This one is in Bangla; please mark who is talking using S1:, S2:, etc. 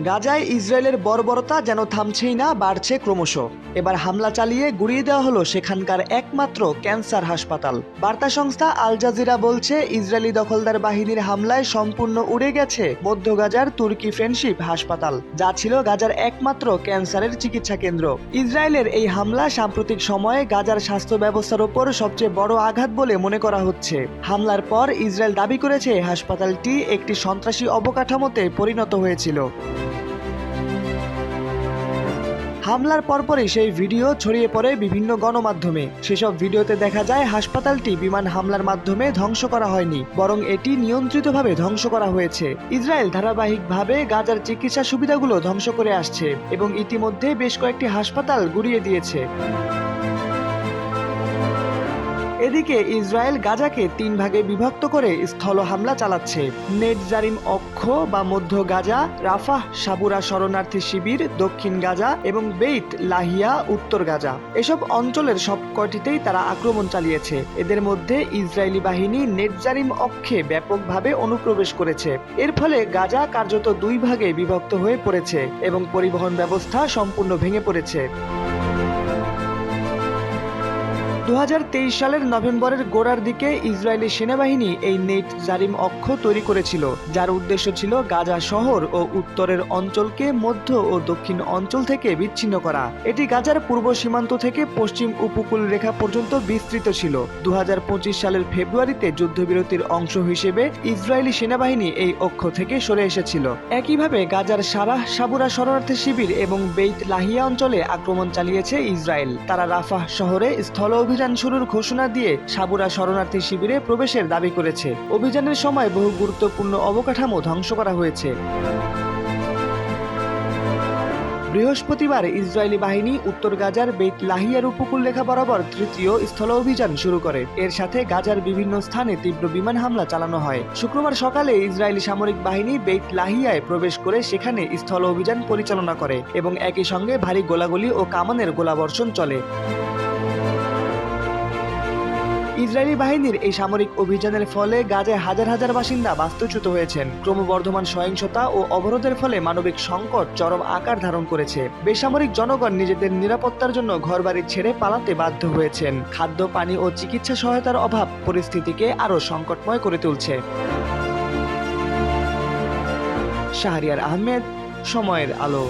S1: গাজায় ইসরায়েলের বর্বরতা যেন থামছেই না, বাড়ছে ক্রমশ। এবার হামলা চালিয়ে গুড়িয়ে দেওয়া হলো সেখানকার একমাত্র ক্যান্সার হাসপাতাল। বার্তা সংস্থা আল জাজিরা বলছে, ইসরায়েলি দখলদার বাহিনীর হামলায় সম্পূর্ণ উড়ে গেছে মধ্য গাজার তুর্কি ফ্রেন্ডশিপ হাসপাতাল, যা ছিল গাজার একমাত্র ক্যান্সারের চিকিৎসা কেন্দ্র। ইসরায়েলের এই হামলা সাম্প্রতিক সময়ে গাজার স্বাস্থ্য ব্যবস্থার ওপর সবচেয়ে বড় আঘাত বলে মনে করা হচ্ছে। হামলার পর ইসরায়েল দাবি করেছে হাসপাতালটি একটি সন্ত্রাসী অবকাঠামোতে পরিণত হয়েছিল। হামলার পরপরই সেই ভিডিও ছড়িয়ে পড়ে বিভিন্ন গণমাধ্যমে। সেসব ভিডিওতে দেখা যায় হাসপাতালটি বিমান হামলার মাধ্যমে ধ্বংস করা হয়নি, বরং এটি নিয়ন্ত্রিতভাবে ধ্বংস করা হয়েছে। ইসরায়েল ধারাবাহিকভাবে গাজার চিকিৎসা সুবিধাগুলো ধ্বংস করে আসছে এবং ইতিমধ্যে বেশ কয়েকটি হাসপাতাল গুড়িয়ে দিয়েছে। এদিকে ইসরায়েল গাজাকে 3 ভাগে বিভক্ত করে স্থল হামলা চালাচ্ছে। নেটজারিম অক্ষ বা মধ্য গাজা, রাফাহ সাবুরা শরণার্থী শিবির দক্ষিণ গাজা এবং বেইত লাহিয়া উত্তর গাজা, এসব অঞ্চলের সবকটিতেই তারা আক্রমণ চালিয়েছে। এদের মধ্যে ইসরায়েলি বাহিনী নেটজারিম অক্ষে ব্যাপকভাবে অনুপ্রবেশ করেছে। এর ফলে গাজা কার্যত 2 ভাগে বিভক্ত হয়ে পড়েছে এবং পরিবহন ব্যবস্থা সম্পূর্ণ ভেঙে পড়েছে। 2023 সালের নভেম্বরের গোড়ার দিকে ইসরায়েলি সেনাবাহিনী এই নেটজারিম অক্ষ তৈরি করেছিল, যার উদ্দেশ্য ছিল গাজা শহর ও উত্তরের অঞ্চলকে মধ্য ও দক্ষিণ অঞ্চল থেকে বিচ্ছিন্ন করা। এটি গাজার পূর্ব সীমান্ত থেকে পশ্চিম উপকূল রেখা পর্যন্ত বিস্তৃত ছিল। 2025 সালের ফেব্রুয়ারিতে যুদ্ধবিরতির অংশ হিসেবে ইসরায়েলি সেনাবাহিনী এই অক্ষ থেকে সরে এসেছিল। একইভাবে গাজার সারাহ সাবুরা শরণার্থী শিবির এবং বেইত লাহিয়া অঞ্চলে আক্রমণ চালিয়েছে ইসরায়েল। তারা রাফাহ শহরে স্থল অভিযান শুরুর ঘোষণা দিয়ে সাবুরা শরণার্থী শিবিরে প্রবেশের দাবি করেছে। অভিযানের সময় বহু গুরুত্বপূর্ণ অবকাঠামো ধ্বংস করা হয়েছে। বৃহস্পতিবার ইসরায়েলি বাহিনী উত্তর গাজার বেইত লাহিয়ার উপকূল রেখা বরাবর 3য় স্থল অভিযান শুরু করে। এর সাথে গাজার বিভিন্ন স্থানে তীব্র বিমান হামলা চালানো হয়। শুক্রবার সকালে ইসরায়েলি সামরিক বাহিনী বেইত লাহিয়ায় প্রবেশ করে সেখানে স্থল অভিযান পরিচালনা করে এবং একই সঙ্গে ভারী গোলাগুলি ও কামানের গোলাবর্ষণ চলে। ইসরায়েলি বাহিনীর এই সামরিক অভিযানের ফলে গাজায় হাজার হাজার বাসিন্দা বাস্তুচ্যুত হয়েছেন। ক্রমবর্ধমান সহিংসতা ও অবরোধের ফলে মানবিক সংকট চরম আকার ধারণ করেছে। বেসামরিক জনগণ নিজেদের নিরাপত্তার জন্য ঘরবাড়ি ছেড়ে পালাতে বাধ্য হয়েছেন। খাদ্য, পানি ও চিকিৎসা সহায়তার অভাব পরিস্থিতিকে আরও সংকটময় করে তুলছে। শাহরিয়ার আহমেদ, সময়ের আলো।